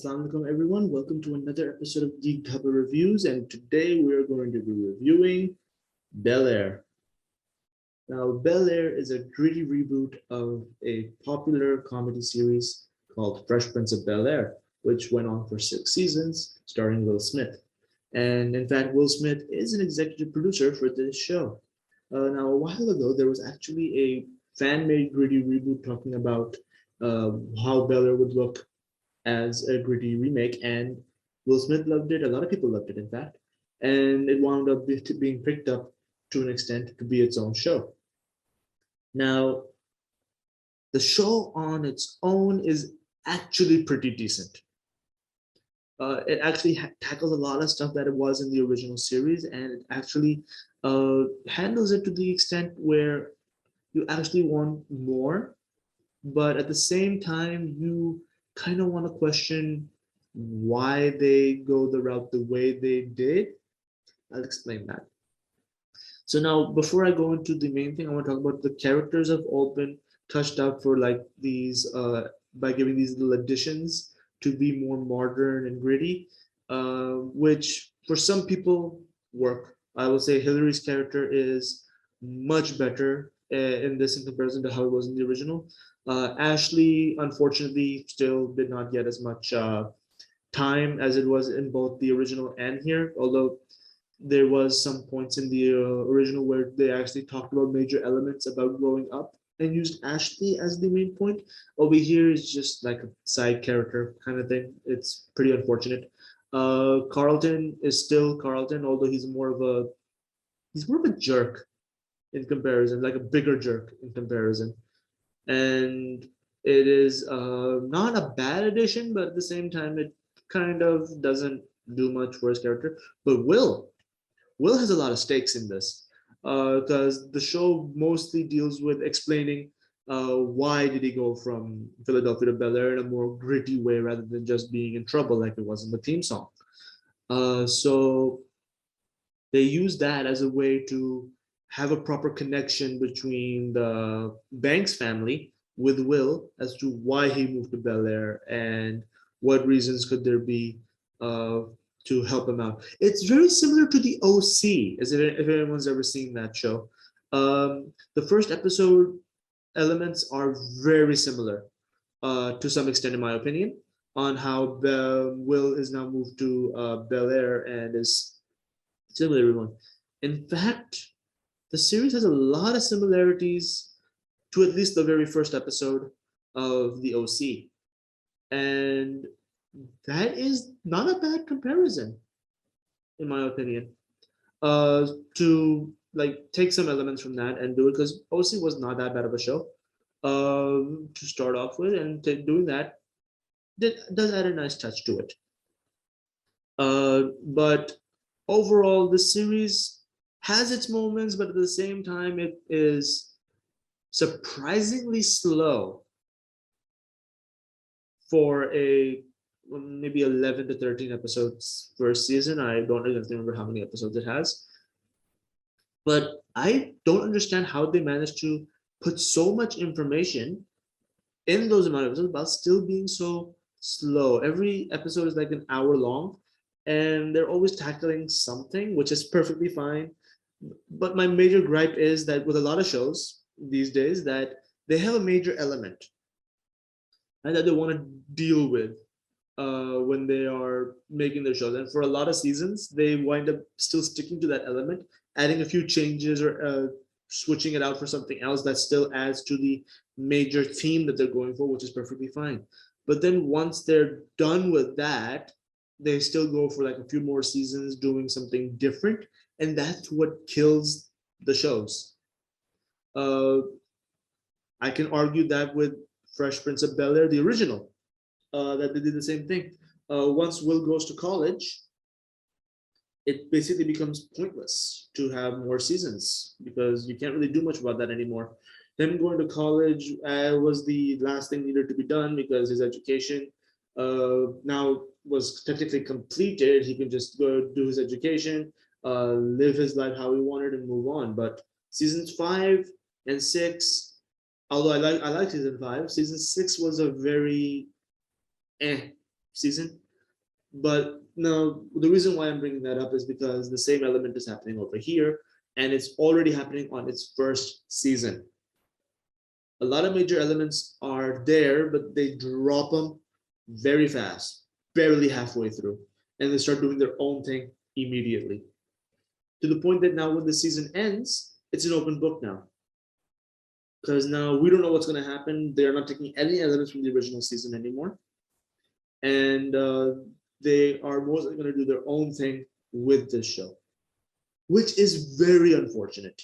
Assalamualaikum everyone. Welcome to another episode of Geek Dhaba Reviews, and today we are going to be reviewing Bel-Air. Now, Bel-Air is a gritty reboot of a popular comedy series called Fresh Prince of Bel-Air, which went on for 6 seasons, starring Will Smith. And in fact, Will Smith is an executive producer for this show. Now, a while ago, there was actually a fan-made gritty reboot talking about how Bel-Air would look as a gritty remake, and Will Smith loved it. A lot of people loved it, in fact, and it wound up being picked up to an extent to be its own show. Now, the show on its own is actually pretty decent. It actually tackles a lot of stuff that it was in the original series, and it actually handles it to the extent where you actually want more, but at the same time, you kind of want to question why they go the route the way they did. I'll explain that. So now, before I go into the main thing, I want to talk about the characters have all been touched up for like these by giving these little additions to be more modern and gritty, which for some people work. I will say Hillary's character is much better in this in comparison to how it was in the original. Ashley, unfortunately, still did not get as much time as it was in both the original and here, although there was some points in the original where they actually talked about major elements about growing up and used Ashley as the main point. Over here is just like a side character kind of thing. It's pretty unfortunate. Carlton is still Carlton, although he's more of a jerk in comparison, like a bigger jerk in comparison. And it is not a bad addition, but at the same time, it kind of doesn't do much for his character. But Will has a lot of stakes in this because the show mostly deals with explaining why did he go from Philadelphia to Bel-Air in a more gritty way rather than just being in trouble like it was in the theme song. So they use that as a way to have a proper connection between the Banks family with Will as to why he moved to Bel-Air and what reasons could there be to help him out. It's very similar to the OC, as if anyone's ever seen that show. The first episode elements are very similar to some extent, in my opinion, on how Will is now moved to Bel-Air and is similar to everyone. In fact, the series has a lot of similarities to at least the very first episode of the OC. And that is not a bad comparison, in my opinion, to like take some elements from that and do it, because OC was not that bad of a show to start off with, and doing that does add a nice touch to it. But overall, the series has its moments, but at the same time, it is surprisingly slow for a maybe 11 to 13 episodes first season. I don't exactly remember how many episodes it has, but I don't understand how they managed to put so much information in those amount of episodes while still being so slow. Every episode is like an hour long, and they're always tackling something, which is perfectly fine. But my major gripe is that with a lot of shows these days, that they have a major element and that they want to deal with when they are making their shows. And for a lot of seasons, they wind up still sticking to that element, adding a few changes or switching it out for something else that still adds to the major theme that they're going for, which is perfectly fine. But then once they're done with that, they still go for like a few more seasons doing something different, and that's what kills the shows. I can argue that with Fresh Prince of Bel-Air, the original, that they did the same thing. Once Will goes to college, it basically becomes pointless to have more seasons because you can't really do much about that anymore. Him going to college was the last thing needed to be done because his education now was technically completed. He can just go do his education, live his life how he wanted, and move on. But seasons 5 and 6, although I like season 5, season 6 was a very season. But no, the reason why I'm bringing that up is because the same element is happening over here, and it's already happening on its first season. A lot of major elements are there, but they drop them very fast, barely halfway through, and they start doing their own thing immediately. To the point that now when the season ends, it's an open book now. Because now we don't know what's going to happen. They're not taking any elements from the original season anymore. And they are mostly going to do their own thing with this show, which is very unfortunate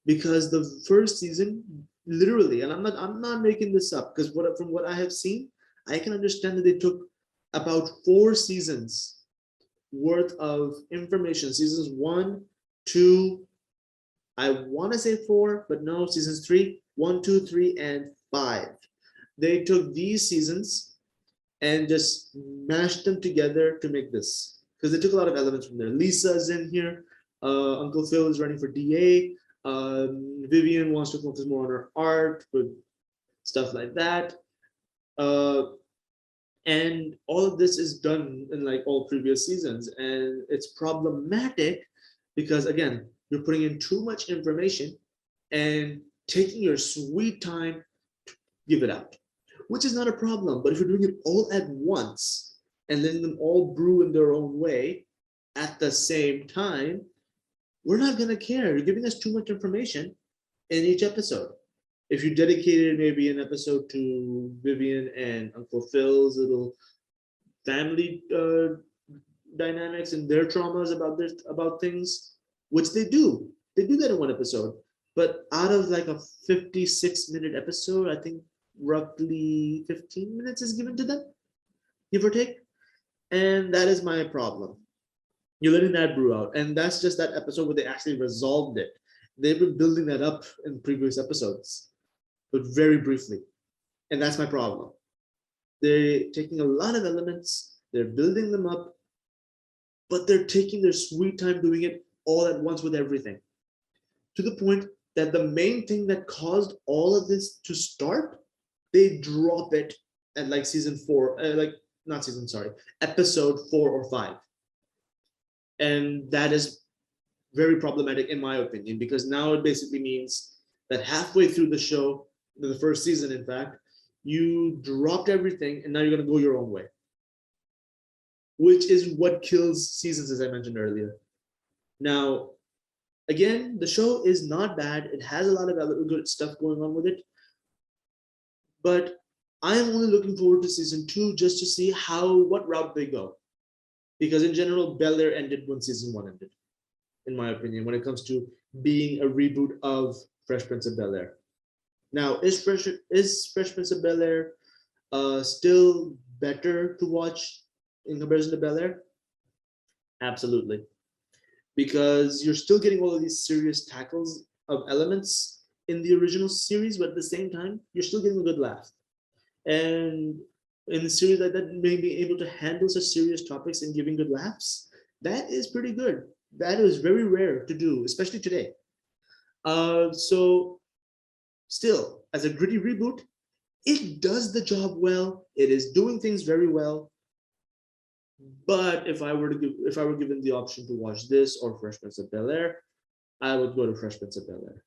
because the first season, literally, and I'm not making this up because from what I have seen, I can understand that they took about 4 seasons worth of information. Seasons 1, 2, I want to say 4, but no, seasons 3, 1, 2, 3, and 5. They took these seasons and just mashed them together to make this, because they took a lot of elements from there. Lisa's in here. Uncle Phil is running for DA. Vivian wants to focus more on her art, but stuff like that. And all of this is done in like all previous seasons, and it's problematic because again, you're putting in too much information and taking your sweet time to give it out, which is not a problem. But if you're doing it all at once and letting them all brew in their own way at the same time, we're not going to care. You're giving us too much information in each episode. If you dedicated maybe an episode to Vivian and Uncle Phil's little family dynamics and their traumas about things, which they do that in one episode. But out of like a 56-minute episode, I think roughly 15 minutes is given to them, give or take. And that is my problem. You're letting that brew out. And that's just that episode where they actually resolved it. They've been building that up in previous episodes, but very briefly. And that's my problem. They're taking a lot of elements, they're building them up, but they're taking their sweet time doing it all at once with everything. To the point that the main thing that caused all of this to start, they drop it at like season 4, episode 4 or 5. And that is very problematic in my opinion, because now it basically means that halfway through the show, the first season, in fact, you dropped everything and now you're going to go your own way, which is what kills seasons, as I mentioned earlier. Now, again, the show is not bad. It has a lot of other good stuff going on with it. But I am only looking forward to season 2 just to see what route they go. Because in general, Bel-Air ended when season 1 ended, in my opinion, when it comes to being a reboot of Fresh Prince of Bel-Air. Now, is Fresh Prince of Bel-Air still better to watch in comparison to Bel-Air? Absolutely. Because you're still getting all of these serious tackles of elements in the original series, but at the same time, you're still getting a good laugh. And in a series like that, may be able to handle such serious topics and giving good laughs, that is pretty good. That is very rare to do, especially today. So still, as a gritty reboot, it does the job well. It is doing things very well. But if I were given the option to watch this or Fresh Prince of Bel-Air, I would go to Fresh Prince of Bel-Air.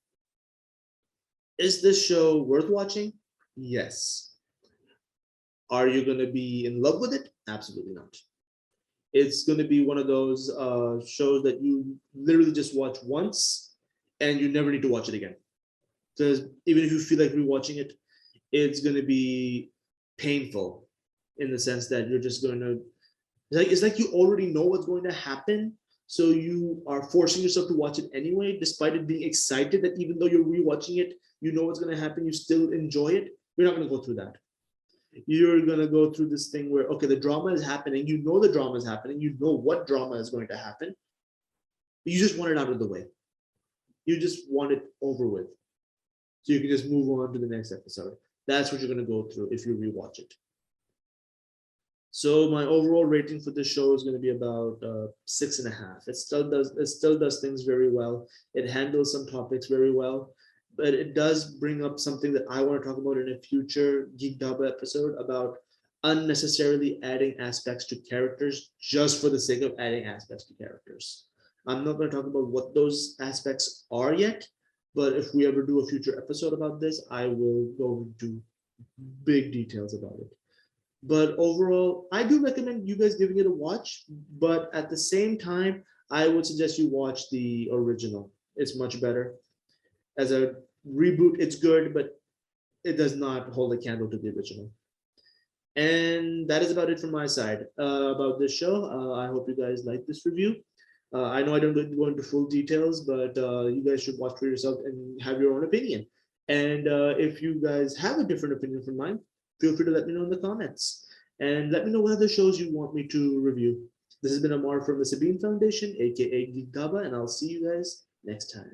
Is this show worth watching? Yes. Are you going to be in love with it? Absolutely not. It's going to be one of those shows that you literally just watch once and you never need to watch it again. Because even if you feel like rewatching it, it's going to be painful in the sense that you're just going to, it's like you already know what's going to happen. So you are forcing yourself to watch it anyway, despite it being excited that even though you're rewatching it, you know what's going to happen, you still enjoy it. You're not going to go through that. You're going to go through this thing where, okay, the drama is happening. You know the drama is happening. You know what drama is going to happen. But you just want it out of the way. You just want it over with. So you can just move on to the next episode. That's what you're going to go through if you rewatch it. So my overall rating for this show is going to be about 6.5. It still does things very well. It handles some topics very well. But it does bring up something that I want to talk about in a future Geek Dhaba episode about unnecessarily adding aspects to characters just for the sake of adding aspects to characters. I'm not going to talk about what those aspects are yet, but if we ever do a future episode about this, I will go into big details about it. But overall, I do recommend you guys giving it a watch, but at the same time, I would suggest you watch the original. It's much better. As a reboot, it's good, but it does not hold a candle to the original. And that is about it from my side about this show. I hope you guys like this review. I know I don't go into full details, but you guys should watch for yourself and have your own opinion. And if you guys have a different opinion from mine, feel free to let me know in the comments. And let me know what other shows you want me to review. This has been Amar from the Sabeen Foundation, aka Geek Dhaba, and I'll see you guys next time.